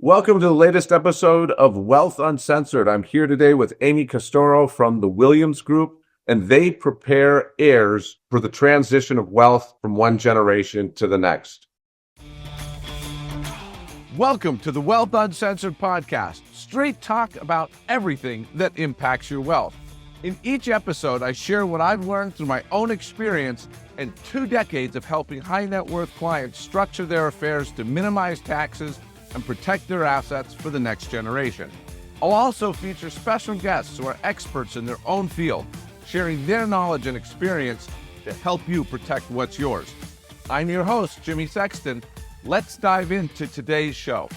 Welcome to the latest episode of Wealth Uncensored. I'm here today with Amy Castoro from the Williams Group, and they prepare heirs for the transition of wealth from one generation to the next. Welcome to the Wealth Uncensored podcast, straight talk about everything that impacts your wealth. In each episode, I share what I've learned through my own experience and 2 decades of helping high net worth clients structure their affairs to minimize taxes and protect their assets for the next generation. I'll also feature special guests who are experts in their own field, sharing their knowledge and experience to help you protect what's yours. I'm your host, Jimmy Sexton. Let's dive into today's show.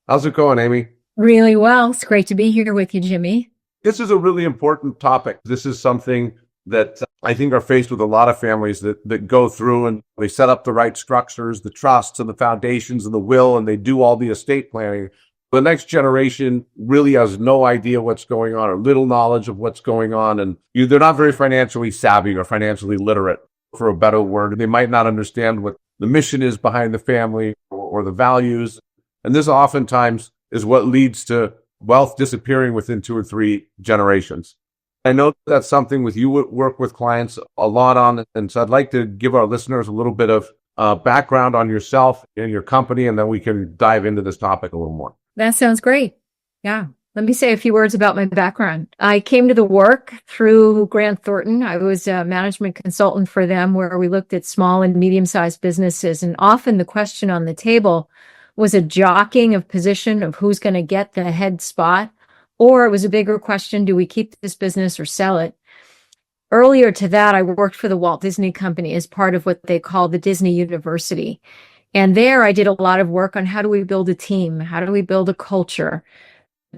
How's it going, Amy? Really well. It's great to be here with you, Jimmy. This is a really important topic. This is something that I think are faced with a lot of families that go through and they set up the right structures, the trusts and the foundations and the will, and they do all the estate planning. The next generation really has no idea what's going on or little knowledge of what's going on. And they're not very financially savvy or financially literate, for a better word. They might not understand what the mission is behind the family or the values. And this oftentimes is what leads to wealth disappearing within 2 or 3 generations. I know that's something with you work with clients a lot on. And so I'd like to give our listeners a little bit of background on yourself and your company, and then we can dive into this topic a little more. That sounds great. Yeah. Let me say a few words about my background. I came to the work through Grant Thornton. I was a management consultant for them, where we looked at small and medium-sized businesses. And often the question on the table was a jockeying of position of who's going to get the head spot. Or it was a bigger question, do we keep this business or sell it? Earlier to that, I worked for the Walt Disney Company as part of what they call the Disney University. And there I did a lot of work on how do we build a team? How do we build a culture?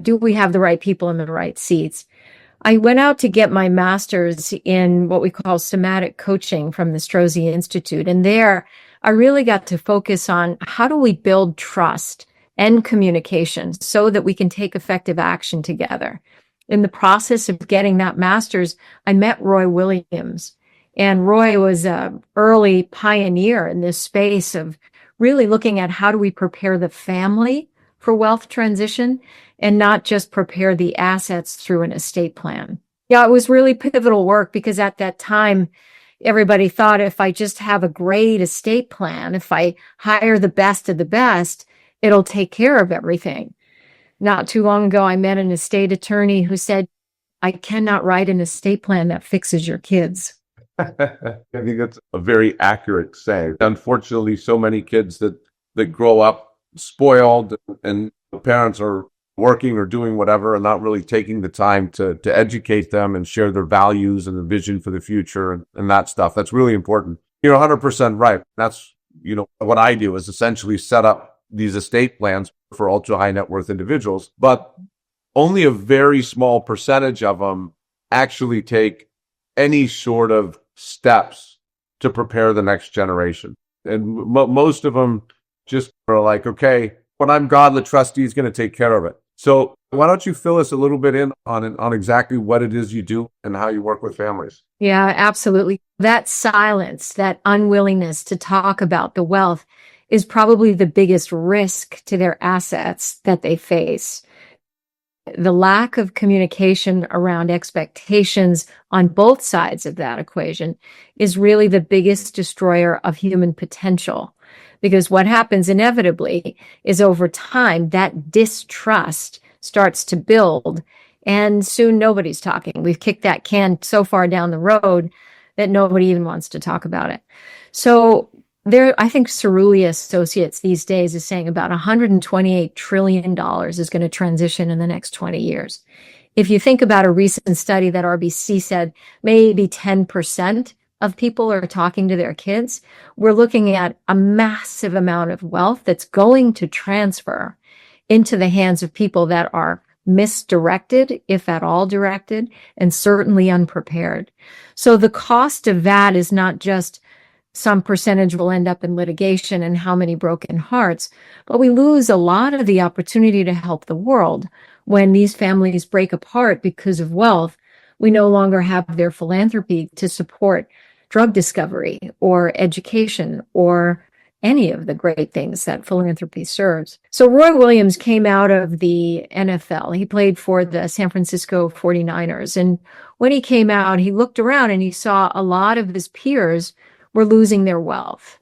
Do we have the right people in the right seats? I went out to get my master's in what we call somatic coaching from the Strozzi Institute. And there I really got to focus on how do we build trust and communication so that we can take effective action together. In the process of getting that master's, I met Roy Williams. And Roy was an early pioneer in this space of really looking at how do we prepare the family for wealth transition and not just prepare the assets through an estate plan. Yeah, it was really pivotal work because at that time, everybody thought if I just have a great estate plan, if I hire the best of the best, it'll take care of everything. Not too long ago, I met an estate attorney who said, I cannot write an estate plan that fixes your kids. I think that's a very accurate saying. Unfortunately, so many kids that grow up spoiled and the parents are working or doing whatever and not really taking the time to educate them and share their values and the vision for the future and that stuff. That's really important. You're 100% right. That's, what I do is essentially set up these estate plans for ultra high net worth individuals, but only a very small percentage of them actually take any sort of steps to prepare the next generation. And most of them just are like, okay, when I'm gone, the trustee is going to take care of it. So why don't you fill us a little bit in on exactly what it is you do and how you work with families? Yeah, absolutely. That silence, that unwillingness to talk about the wealth is probably the biggest risk to their assets that they face. The lack of communication around expectations on both sides of that equation is really the biggest destroyer of human potential. Because what happens inevitably is over time, that distrust starts to build, and soon nobody's talking. We've kicked that can so far down the road that nobody even wants to talk about it. So I think Cerulli Associates these days is saying about $128 trillion is going to transition in the next 20 years. If you think about a recent study that RBC said maybe 10% of people are talking to their kids, we're looking at a massive amount of wealth that's going to transfer into the hands of people that are misdirected, if at all directed, and certainly unprepared. So the cost of that is not just some percentage will end up in litigation and how many broken hearts, but we lose a lot of the opportunity to help the world when these families break apart because of wealth. We no longer have their philanthropy to support drug discovery or education or any of the great things that philanthropy serves. So Roy Williams came out of the NFL. He played for the San Francisco 49ers. And when he came out, he looked around and he saw a lot of his peers were losing their wealth.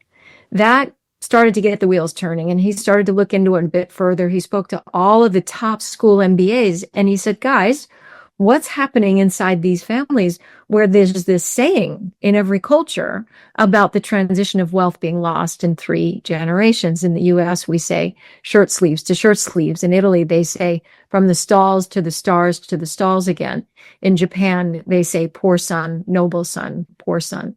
That started to get the wheels turning, and he started to look into it a bit further. He spoke to all of the top school MBAs, and he said, guys, what's happening inside these families where there's this saying in every culture about the transition of wealth being lost in 3 generations? In the US, we say shirt sleeves to shirt sleeves. In Italy, they say from the stalls to the stars to the stalls again. In Japan, they say poor son, noble son, poor son.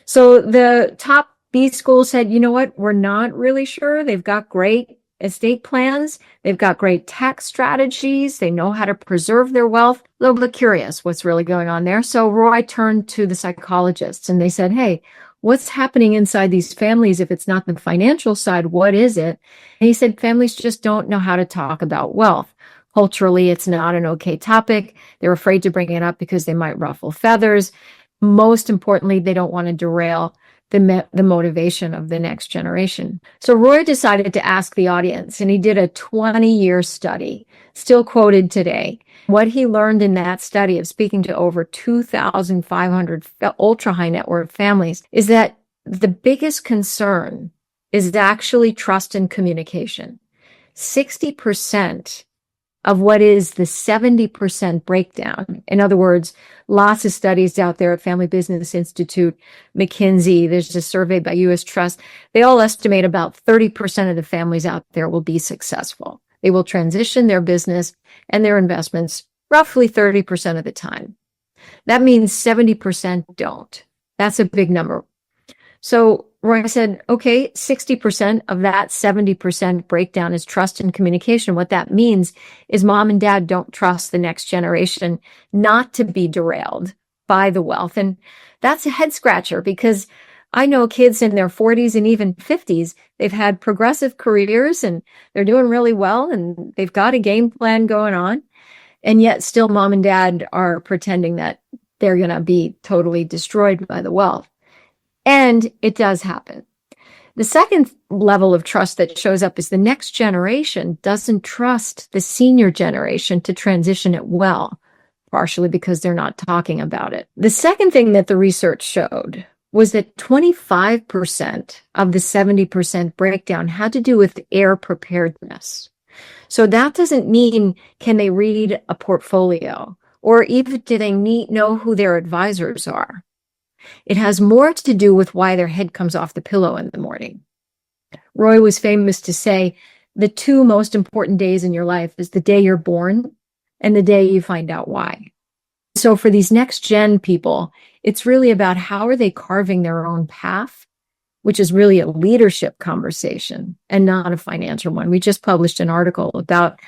So the top B school said, you know what? We're not really sure. They've got great estate plans. They've got great tax strategies. They know how to preserve their wealth. A little bit curious what's really going on there. So Roy turned to the psychologists and they said, hey, what's happening inside these families? If it's not the financial side, what is it? And he said, families just don't know how to talk about wealth. Culturally, it's not an okay topic. They're afraid to bring it up because they might ruffle feathers. Most importantly, they don't want to derail the motivation of the next generation. So Roy decided to ask the audience, and he did a 20-year study, still quoted today. What he learned in that study of speaking to over 2,500 ultra high net worth families is that the biggest concern is actually trust and communication. 60% of what is the 70% breakdown. In other words, lots of studies out there at Family Business Institute, McKinsey, there's a survey by US Trust. They all estimate about 30% of the families out there will be successful. They will transition their business and their investments roughly 30% of the time. That means 70% don't. That's a big number. So Roy said, okay, 60% of that 70% breakdown is trust and communication. What that means is mom and dad don't trust the next generation not to be derailed by the wealth. And that's a head scratcher because I know kids in their 40s and even 50s, they've had progressive careers and they're doing really well and they've got a game plan going on. And yet still mom and dad are pretending that they're going to be totally destroyed by the wealth. And it does happen. The second level of trust that shows up is the next generation doesn't trust the senior generation to transition it well, partially because they're not talking about it. The second thing that the research showed was that 25% of the 70% breakdown had to do with heir preparedness. So that doesn't mean can they read a portfolio or even do they know who their advisors are. It has more to do with why their head comes off the pillow in the morning. Roy was famous to say, the 2 most important days in your life is the day you're born and the day you find out why. So for these next gen people, it's really about how are they carving their own path, which is really a leadership conversation and not a financial one. We just published an article about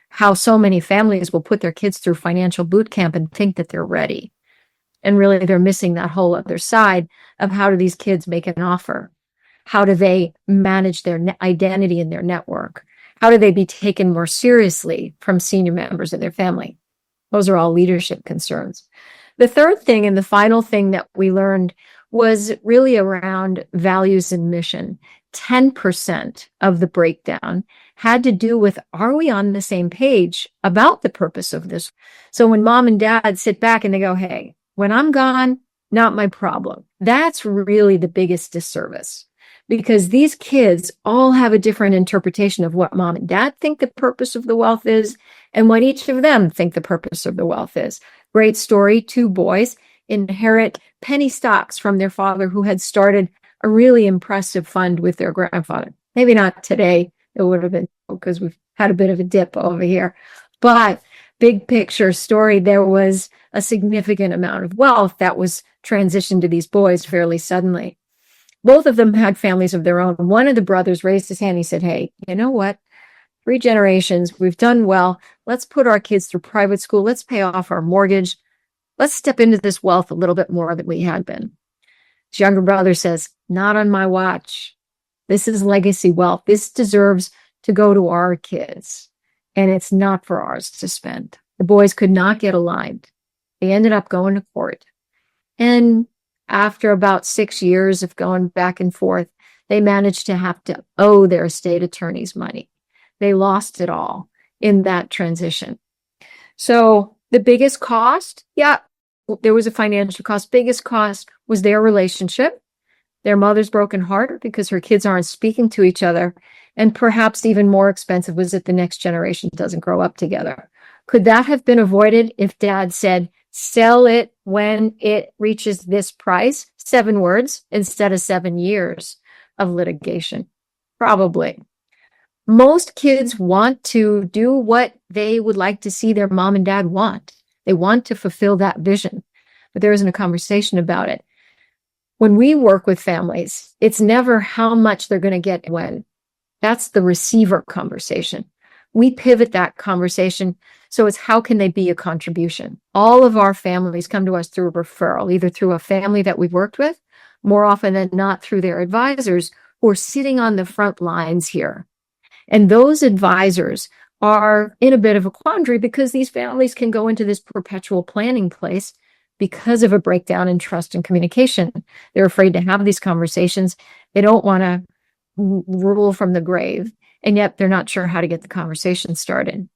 how so many families will put their kids through financial boot camp and think that they're ready. And really, they're missing that whole other side of how do these kids make an offer? How do they manage their identity in their network? How do they be taken more seriously from senior members of their family? Those are all leadership concerns. The third thing and the final thing that we learned was really around values and mission. 10% of the breakdown had to do with, are we on the same page about the purpose of this? So when mom and dad sit back and they go, hey, when I'm gone, not my problem. That's really the biggest disservice because these kids all have a different interpretation of what mom and dad think the purpose of the wealth is and what each of them think the purpose of the wealth is. Great story. 2 boys inherit penny stocks from their father who had started a really impressive fund with their grandfather. Maybe not today. It would have been because we've had a bit of a dip over here, but big picture story, there was a significant amount of wealth that was transitioned to these boys fairly suddenly. Both of them had families of their own. One of the brothers raised his hand. He said, hey, you know what? 3 generations, we've done well. Let's put our kids through private school. Let's pay off our mortgage. Let's step into this wealth a little bit more than we had been. His younger brother says, not on my watch. This is legacy wealth. This deserves to go to our kids. And it's not for ours to spend. The boys could not get aligned. They ended up going to court. And after about 6 years of going back and forth, They managed to have to owe their estate attorneys money. They lost it all in that transition. So the biggest cost, yeah, there was a financial cost. Biggest cost was their relationship, their mother's broken heart because her kids aren't speaking to each other. And perhaps even more expensive was that the next generation doesn't grow up together. Could that have been avoided if dad said, sell it when it reaches this price? 7 words instead of 7 years of litigation? Probably. Most kids want to do what they would like to see their mom and dad want. They want to fulfill that vision, but there isn't a conversation about it. When we work with families, it's never how much they're going to get when. That's the receiver conversation. We pivot that conversation. So it's how can they be a contribution? All of our families come to us through a referral, either through a family that we've worked with, more often than not through their advisors who are sitting on the front lines here. And those advisors are in a bit of a quandary because these families can go into this perpetual planning place because of a breakdown in trust and communication. They're afraid to have these conversations. They don't want to rule from the grave, and yet they're not sure how to get the conversation started.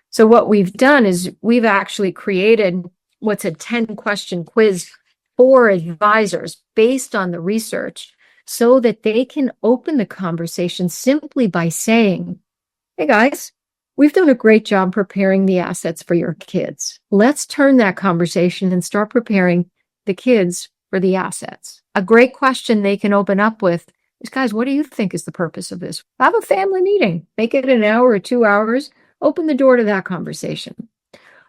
So what we've done is we've actually created what's a 10-question quiz for advisors based on the research so that they can open the conversation simply by saying, hey guys, we've done a great job preparing the assets for your kids. Let's turn that conversation and start preparing the kids for the assets. A great question they can open up with is, guys, what do you think is the purpose of this? Have a family meeting. Make it an hour or 2 hours. Open the door to that conversation.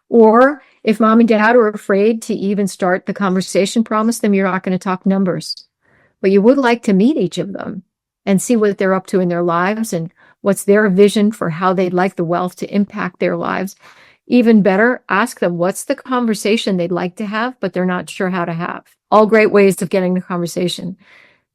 Or if mom and dad are afraid to even start the conversation, promise them you're not going to talk numbers. But you would like to meet each of them and see what they're up to in their lives and what's their vision for how they'd like the wealth to impact their lives. Even better, ask them what's the conversation they'd like to have, but they're not sure how to have. All great ways of getting the conversation.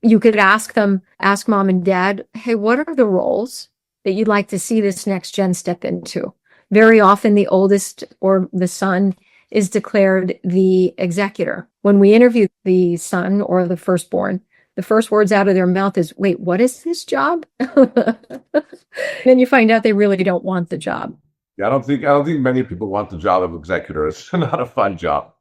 You could ask them, ask mom and dad, hey, what are the roles that you'd like to see this next gen step into? Very often the oldest or the son is declared the executor. When we interview the son or the firstborn, the first words out of their mouth is, wait, what is this job? Then you find out they really don't want the job. Yeah, I don't think many people want the job of executor. It's not a fun job.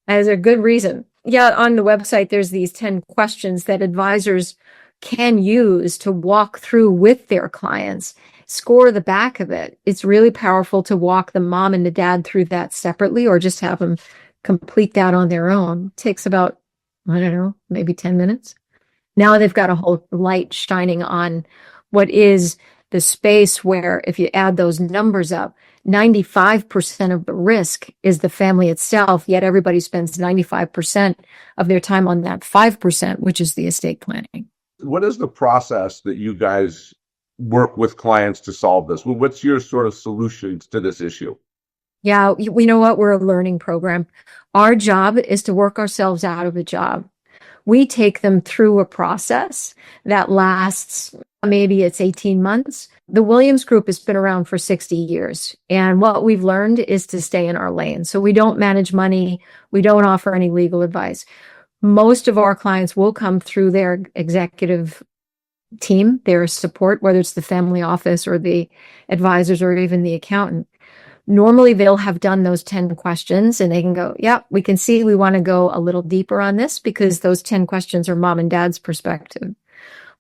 As a good reason. Yeah, on the website, there's these 10 questions that advisors can use to walk through with their clients, score the back of it. It's really powerful to walk the mom and the dad through that separately or just have them complete that on their own. It takes about, I don't know, maybe 10 minutes. Now they've got a whole light shining on what is the space where if you add those numbers up, 95% of the risk is the family itself, yet everybody spends 95% of their time on that 5%, which is the estate planning. What is the process that you guys work with clients to solve this? Well, what's your sort of solutions to this issue? Yeah, we know what? We're a learning program. Our job is to work ourselves out of a job. We take them through a process that lasts, maybe it's 18 months. The Williams Group has been around for 60 years. And what we've learned is to stay in our lane. So we don't manage money. We don't offer any legal advice. Most of our clients will come through their executive team, their support, whether it's the family office or the advisors or even the accountant. Normally, they'll have done those 10 questions and they can go, yeah, we can see we want to go a little deeper on this because those 10 questions are mom and dad's perspective.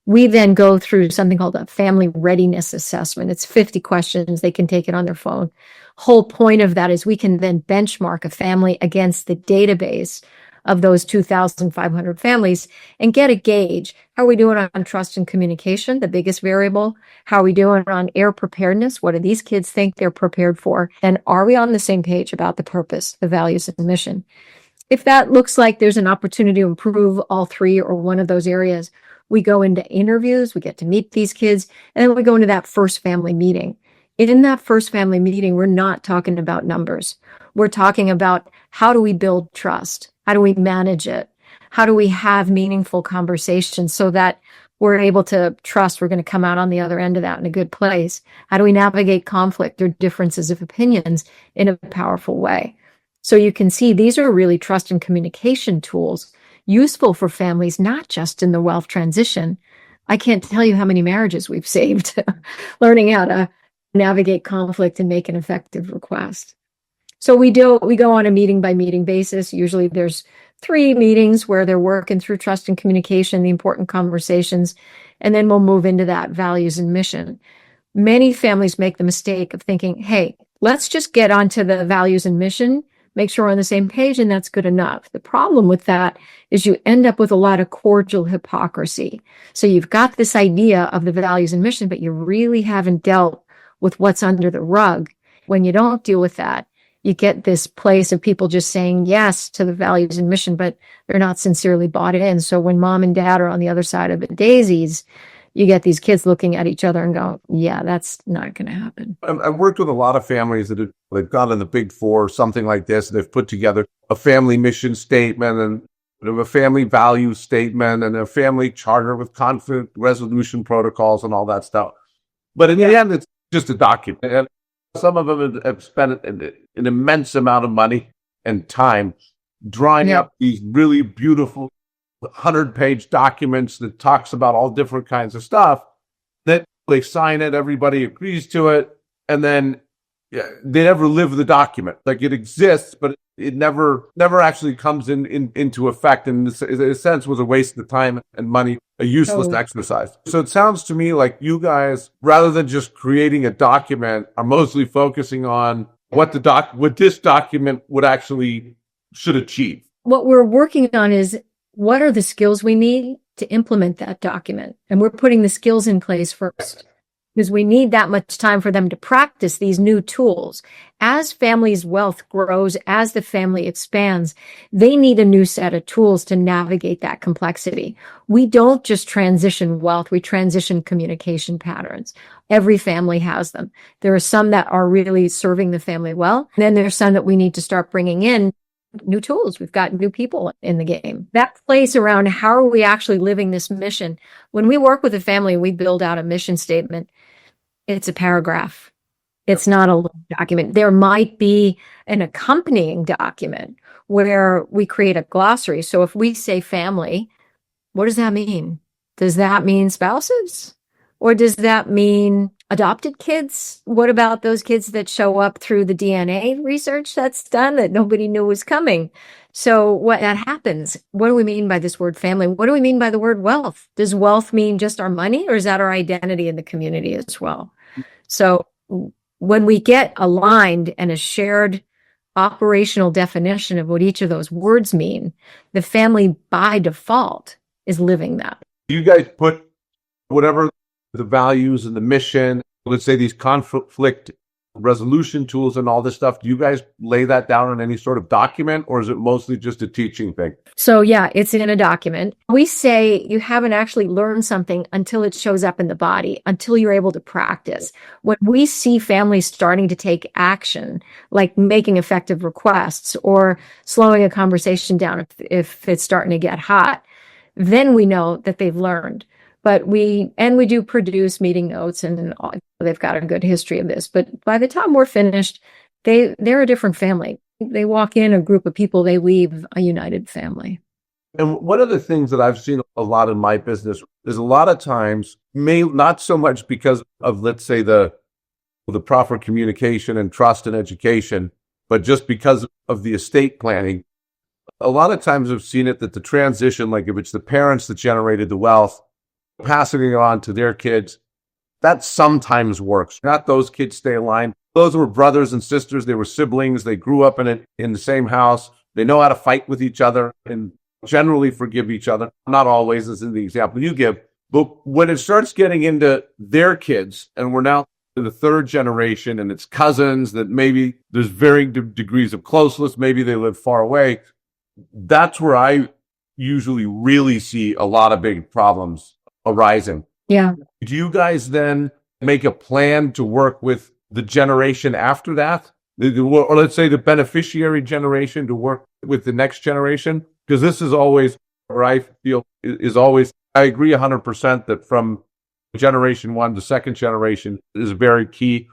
We then go through something called a family readiness assessment. It's 50 questions. They can take it on their phone. Whole point of that is we can then benchmark a family against the database of those 2,500 families and get a gauge. How are we doing on trust and communication, the biggest variable? How are we doing on heir preparedness? What do these kids think they're prepared for? And are we on the same page about the purpose, the values, and mission? If that looks like there's an opportunity to improve all three or one of those areas, we go into interviews, we get to meet these kids, and then we go into that first family meeting. In that first family meeting, we're not talking about numbers. We're talking about how do we build trust? How do we manage it? How do we have meaningful conversations so that we're able to trust we're going to come out on the other end of that in a good place? How do we navigate conflict or differences of opinions in a powerful way? So you can see these are really trust and communication tools useful for families, not just in the wealth transition, I can't tell you how many marriages we've saved learning how to navigate conflict and make an effective request. So we go on a meeting by meeting basis. Usually there's 3 meetings where they're working through trust and communication, the important conversations, and then we'll move into that values and mission. Many families make the mistake of thinking, hey, let's just get onto the values and mission, make sure we're on the same page, and that's good enough. The problem with that is you end up with a lot of cordial hypocrisy. So you've got this idea of the values and mission, but you really haven't dealt with what's under the rug. When you don't deal with that, you get this place of people just saying yes to the values and mission, but they're not sincerely bought in. So when mom and dad are on the other side of the daisies, you get these kids looking at each other and go, yeah, that's not going to happen. I've worked with a lot of families that they've gone in the Big Four, something like this. They've put together a family mission statement and a family value statement and a family charter with conflict resolution protocols and all that stuff. But in the end, it's just a document. And some of them have spent an immense amount of money and time drawing up these really beautiful 100-page documents that talks about all different kinds of stuff. That they sign it, everybody agrees to it, and then they never live the document. Like it exists, but it never actually comes into effect. And in a sense, was a waste of time and money, a useless exercise. So it sounds to me like you guys, rather than just creating a document, are mostly focusing on what this document should achieve. What we're working on is what are the skills we need to implement that document? And we're putting the skills in place first because we need that much time for them to practice these new tools. As families' wealth grows, as the family expands, they need a new set of tools to navigate that complexity. We don't just transition wealth, we transition communication patterns. Every family has them. There are some that are really serving the family well. And then there's some that we need to start bringing in new tools. We've got new people in the game. That plays around how are we actually living this mission? When we work with a family, we build out a mission statement. It's a paragraph. It's not a little document. There might be an accompanying document where we create a glossary. So if we say family, what does that mean? Does that mean spouses? Or does that mean adopted kids? What about those kids that show up through the DNA research that's done that nobody knew was coming? So what that happens, what do we mean by this word family? What do we mean by the word wealth? Does wealth mean just our money, or is that our identity in the community as well? So when we get aligned and a shared operational definition of what each of those words mean, the family by default is living that. You guys put whatever the values and the mission, let's say these conflict resolution tools and all this stuff, do you guys lay that down in any sort of document, or is it mostly just a teaching thing? So yeah, it's in a document. We say you haven't actually learned something until it shows up in the body, until you're able to practice. When we see families starting to take action, like making effective requests or slowing a conversation down if it's starting to get hot, then we know that they've learned. But we do produce meeting notes, and they've got a good history of this. But by the time we're finished, they're a different family. They walk in a group of people, they leave a united family. And one of the things that I've seen a lot in my business is a lot of times, not so much because of, let's say, the proper communication and trust and education, but just because of the estate planning. A lot of times I've seen it that the transition, like if it's the parents that generated the wealth, passing it on to their kids, that sometimes works. Not those kids stay aligned. Those were brothers and sisters. They were siblings. They grew up in the same house. They know how to fight with each other and generally forgive each other. Not always, as in the example you give. But when it starts getting into their kids, and we're now in the 3rd generation, and it's cousins that maybe there's varying degrees of closeness, maybe they live far away, that's where I usually really see a lot of big problems arising. Yeah. Do you guys then make a plan to work with the generation after that? Or let's say the beneficiary generation to work with the next generation? Because this is always where I feel is always, I agree 100% that from generation 1 to second generation is very key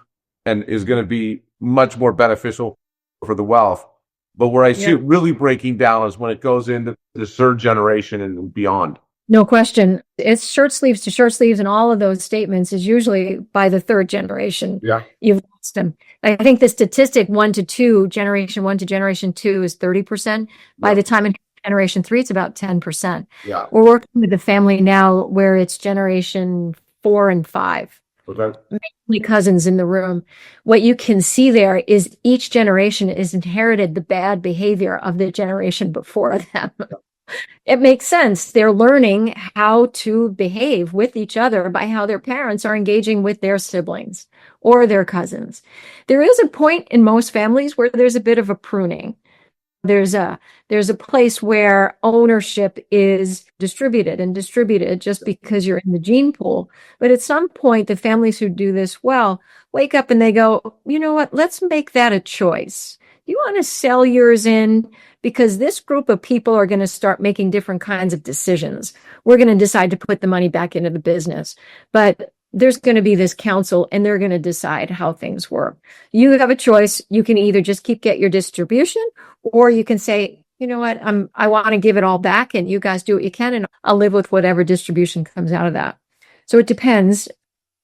and is going to be much more beneficial for the wealth. But where I see it really breaking down is when it goes into the 3rd generation and beyond. No question. It's short sleeves to short sleeves, and all of those statements is usually by the third generation. Yeah. You've lost them. I think the statistic 1 to 2, generation 1 to generation 2 is 30%. By the time in generation 3, it's about 10%. Yeah. We're working with the family now where it's generation 4 and 5. Okay. Mainly cousins in the room. What you can see there is each generation has inherited the bad behavior of the generation before them. It makes sense. They're learning how to behave with each other by how their parents are engaging with their siblings or their cousins. There is a point in most families where there's a bit of a pruning. There's a place where ownership is distributed just because you're in the gene pool. But at some point, the families who do this well wake up and they go, you know what? Let's make that a choice. You want to sell yours in because this group of people are going to start making different kinds of decisions. We're going to decide to put the money back into the business, but there's going to be this council and they're going to decide how things work. You have a choice. You can either just get your distribution, or you can say, you know what, I want to give it all back and you guys do what you can and I'll live with whatever distribution comes out of that. So it depends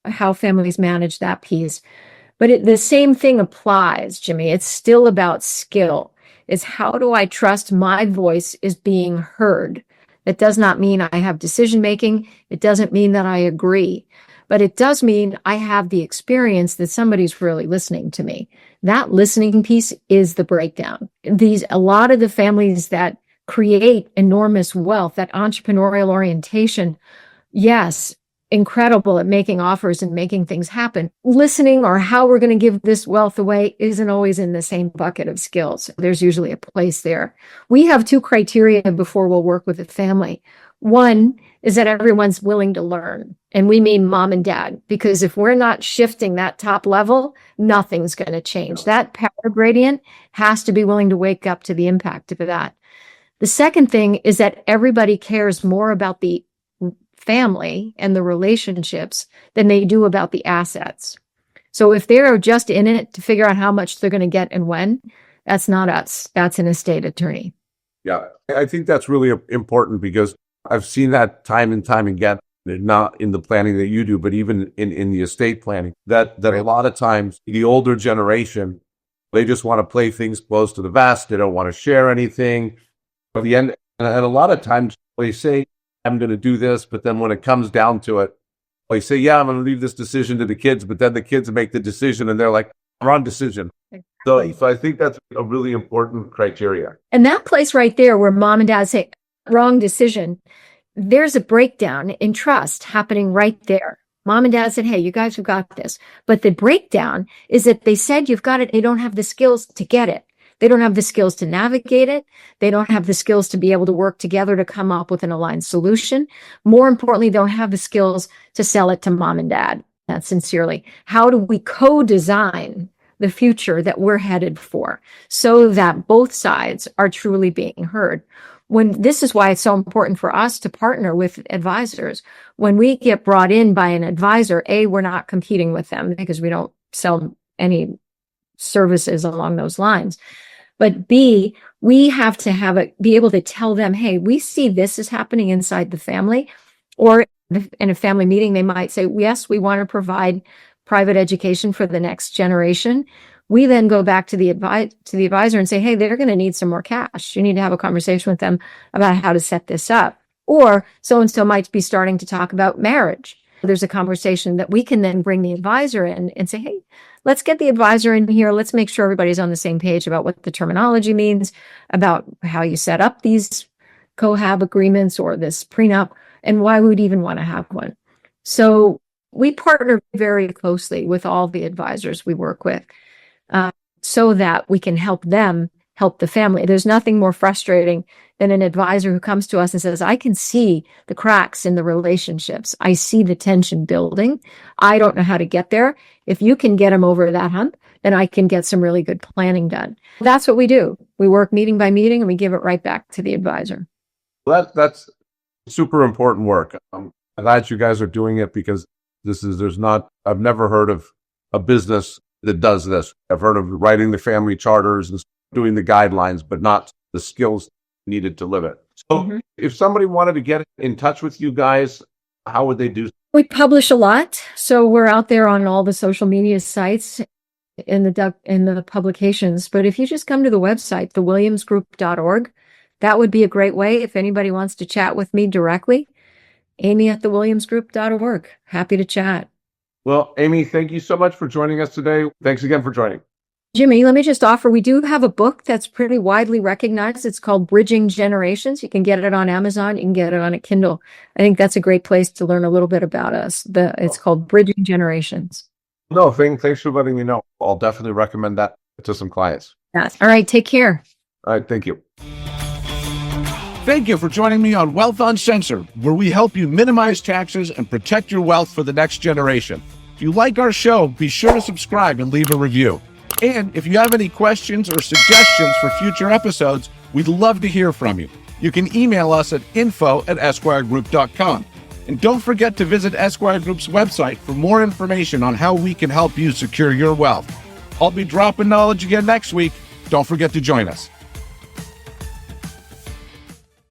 how families manage that piece. But the same thing applies, Jimmy. It's still about skill. It's how do I trust my voice is being heard? That does not mean I have decision making. It doesn't mean that I agree. But it does mean I have the experience that somebody's really listening to me. That listening piece is the breakdown. A lot of the families that create enormous wealth, that entrepreneurial orientation, yes, incredible at making offers and making things happen. Listening or how we're going to give this wealth away isn't always in the same bucket of skills. There's usually a place there. We have 2 criteria before we'll work with a family. One is that everyone's willing to learn. And we mean mom and dad, because if we're not shifting that top level, nothing's going to change. That power gradient has to be willing to wake up to the impact of that. The second thing is that everybody cares more about the family and the relationships than they do about the assets. So if they're just in it to figure out how much they're going to get and when, that's not us. That's an estate attorney. Yeah. I think that's really important because I've seen that time and time again, not in the planning that you do, but even in the estate planning, that a lot of times the older generation, they just want to play things close to the vest. They don't want to share anything. At the end, and a lot of times they say, I'm going to do this, but then when it comes down to it, they say, yeah, I'm going to leave this decision to the kids, but then the kids make the decision and they're like, wrong decision. Exactly. So I think that's a really important criteria. And that place right there where mom and dad say, wrong decision, there's a breakdown in trust happening right there. Mom and dad said, hey, you guys have got this. But the breakdown is that they said you've got it. They don't have the skills to get it. They don't have the skills to navigate it. They don't have the skills to be able to work together to come up with an aligned solution. More importantly, they don't have the skills to sell it to mom and dad. That's sincerely. How do we co-design the future that we're headed for so that both sides are truly being heard? This is why it's so important for us to partner with advisors. When we get brought in by an advisor, A, we're not competing with them because we don't sell any services along those lines. But B, we have to be able to tell them, hey, we see this is happening inside the family. Or in a family meeting, they might say, yes, we want to provide private education for the next generation. We then go back to the advisor and say, hey, they're going to need some more cash. You need to have a conversation with them about how to set this up. Or so-and-so might be starting to talk about marriage. There's a conversation that we can then bring the advisor in and say, hey, let's get the advisor in here. Let's make sure everybody's on the same page about what the terminology means, about how you set up these cohab agreements or this prenup, and why we'd even want to have one. So we partner very closely with all the advisors we work with so that we can help them help the family. There's nothing more frustrating than an advisor who comes to us and says, I can see the cracks in the relationships. I see the tension building. I don't know how to get there. If you can get them over that hump, then I can get some really good planning done. That's what we do. We work meeting by meeting and we give it right back to the advisor. That's super important work. I'm glad you guys are doing it because I've never heard of a business that does this. I've heard of writing the family charters and doing the guidelines, but not the skills needed to live it. So Mhm. if somebody wanted to get in touch with you guys, how would they do? We publish a lot, so we're out there on all the social media sites in the publications. But if you just come to the website, thewilliamsgroup.org, that would be a great way if anybody wants to chat with me directly. Amy at thewilliamsgroup.org. Happy to chat. Well, Amy, thank you so much for joining us today. Thanks again for joining. Jimmy, let me just offer, we do have a book that's pretty widely recognized. It's called Bridging Generations. You can get it on Amazon. You can get it on a Kindle. I think that's a great place to learn a little bit about us. It's called Bridging Generations. No, thanks for letting me know. I'll definitely recommend that to some clients. Yeah. All right. Take care. All right, thank you. Thank you for joining me on Wealth Uncensored, where we help you minimize taxes and protect your wealth for the next generation. If you like our show, be sure to subscribe and leave a review. And if you have any questions or suggestions for future episodes, we'd love to hear from you. You can email us at info@esquiregroup.com. And don't forget to visit Esquire Group's website for more information on how we can help you secure your wealth. I'll be dropping knowledge again next week. Don't forget to join us.